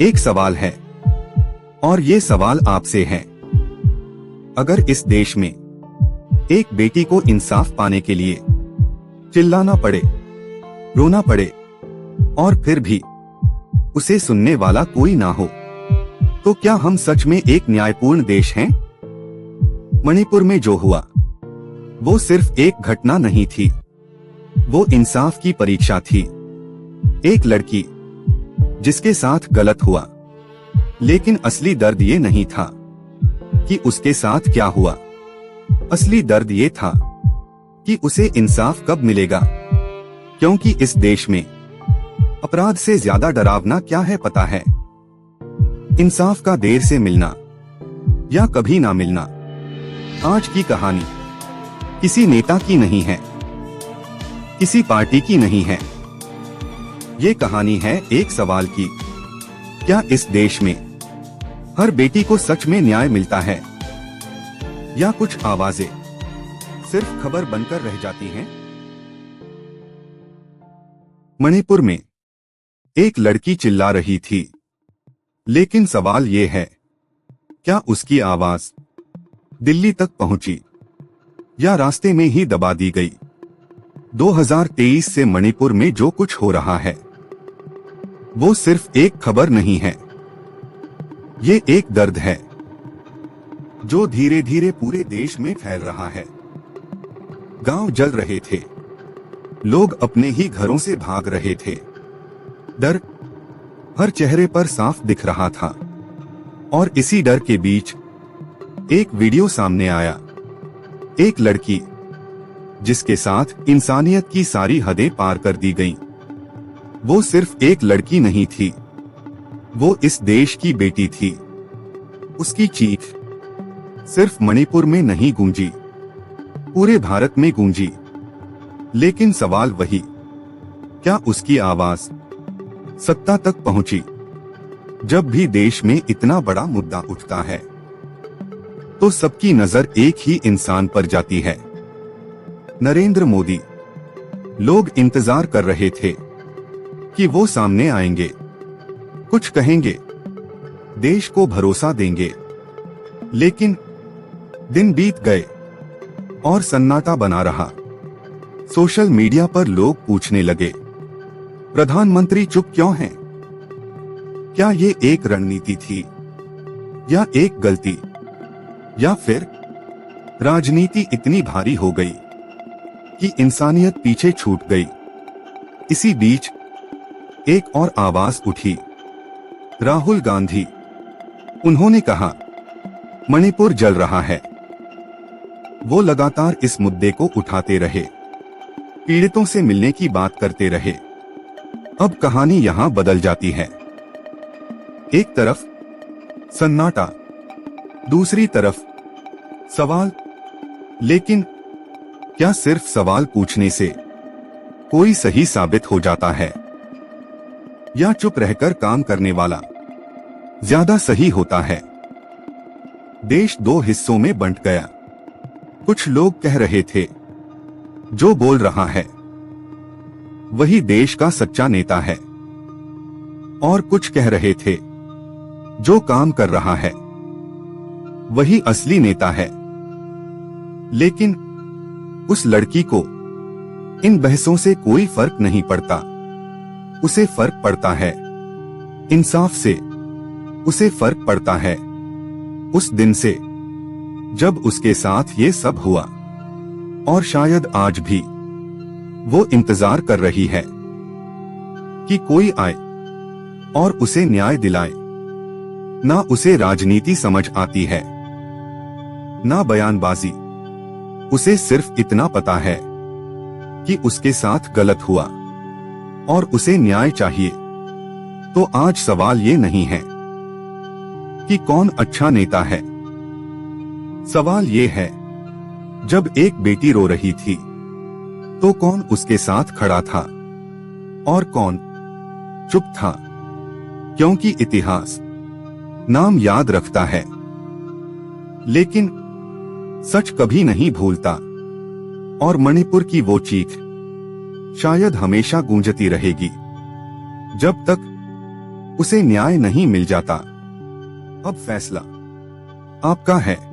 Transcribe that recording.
एक सवाल है और ये सवाल आपसे है। अगर इस देश में एक बेटी को इंसाफ पाने के लिए चिल्लाना पड़े, रोना पड़े और फिर भी उसे सुनने वाला कोई ना हो, तो क्या हम सच में एक न्यायपूर्ण देश हैं? मणिपुर में जो हुआ वो सिर्फ एक घटना नहीं थी, वो इंसाफ की परीक्षा थी। एक लड़की जिसके साथ गलत हुआ, लेकिन असली दर्द ये नहीं था कि उसके साथ क्या हुआ। असली दर्द ये था कि उसे इंसाफ कब मिलेगा, क्योंकि इस देश में अपराध से ज्यादा डरावना क्या है पता है? इंसाफ का देर से मिलना या कभी ना मिलना। आज की कहानी किसी नेता की नहीं है, किसी पार्टी की नहीं है। ये कहानी है एक सवाल की, क्या इस देश में हर बेटी को सच में न्याय मिलता है, या कुछ आवाजें सिर्फ खबर बनकर रह जाती हैं? मणिपुर में एक लड़की चिल्ला रही थी, लेकिन सवाल ये है, क्या उसकी आवाज दिल्ली तक पहुंची या रास्ते में ही दबा दी गई? 2023 से मणिपुर में जो कुछ हो रहा है वो सिर्फ एक खबर नहीं है, ये एक दर्द है जो धीरे धीरे पूरे देश में फैल रहा है। गांव जल रहे थे, लोग अपने ही घरों से भाग रहे थे, डर हर चेहरे पर साफ दिख रहा था। और इसी डर के बीच एक वीडियो सामने आया, एक लड़की जिसके साथ इंसानियत की सारी हदें पार कर दी गईं। वो सिर्फ एक लड़की नहीं थी, वो इस देश की बेटी थी। उसकी चीख सिर्फ मणिपुर में नहीं गूंजी, पूरे भारत में गूंजी। लेकिन सवाल वही, क्या उसकी आवाज सत्ता तक पहुंची? जब भी देश में इतना बड़ा मुद्दा उठता है तो सबकी नजर एक ही इंसान पर जाती है, नरेंद्र मोदी। लोग इंतजार कर रहे थे कि वो सामने आएंगे, कुछ कहेंगे, देश को भरोसा देंगे। लेकिन दिन बीत गए और सन्नाटा बना रहा। सोशल मीडिया पर लोग पूछने लगे, प्रधानमंत्री चुप क्यों हैं? क्या ये एक रणनीति थी या एक गलती, या फिर राजनीति इतनी भारी हो गई कि इंसानियत पीछे छूट गई? इसी बीच एक और आवाज उठी, राहुल गांधी। उन्होंने कहा, मणिपुर जल रहा है। वो लगातार इस मुद्दे को उठाते रहे, पीड़ितों से मिलने की बात करते रहे। अब कहानी यहां बदल जाती है। एक तरफ सन्नाटा, दूसरी तरफ सवाल। लेकिन क्या सिर्फ सवाल पूछने से कोई सही साबित हो जाता है, या चुप रहकर काम करने वाला ज्यादा सही होता है? देश दो हिस्सों में बंट गया। कुछ लोग कह रहे थे, जो बोल रहा है वही देश का सच्चा नेता है, और कुछ कह रहे थे, जो काम कर रहा है वही असली नेता है। लेकिन उस लड़की को इन बहसों से कोई फर्क नहीं पड़ता। उसे फर्क पड़ता है इंसाफ से। उसे फर्क पड़ता है उस दिन से जब उसके साथ ये सब हुआ, और शायद आज भी वो इंतजार कर रही है कि कोई आए और उसे न्याय दिलाए। ना उसे राजनीति समझ आती है, ना बयानबाजी। उसे सिर्फ इतना पता है कि उसके साथ गलत हुआ और उसे न्याय चाहिए। तो आज सवाल ये नहीं है कि कौन अच्छा नेता है। सवाल ये है, जब एक बेटी रो रही थी तो कौन उसके साथ खड़ा था और कौन चुप था? क्योंकि इतिहास नाम याद रखता है, लेकिन सच कभी नहीं भूलता। और मणिपुर की वो चीख शायद हमेशा गूंजती रहेगी, जब तक उसे न्याय नहीं मिल जाता। अब फैसला आपका है।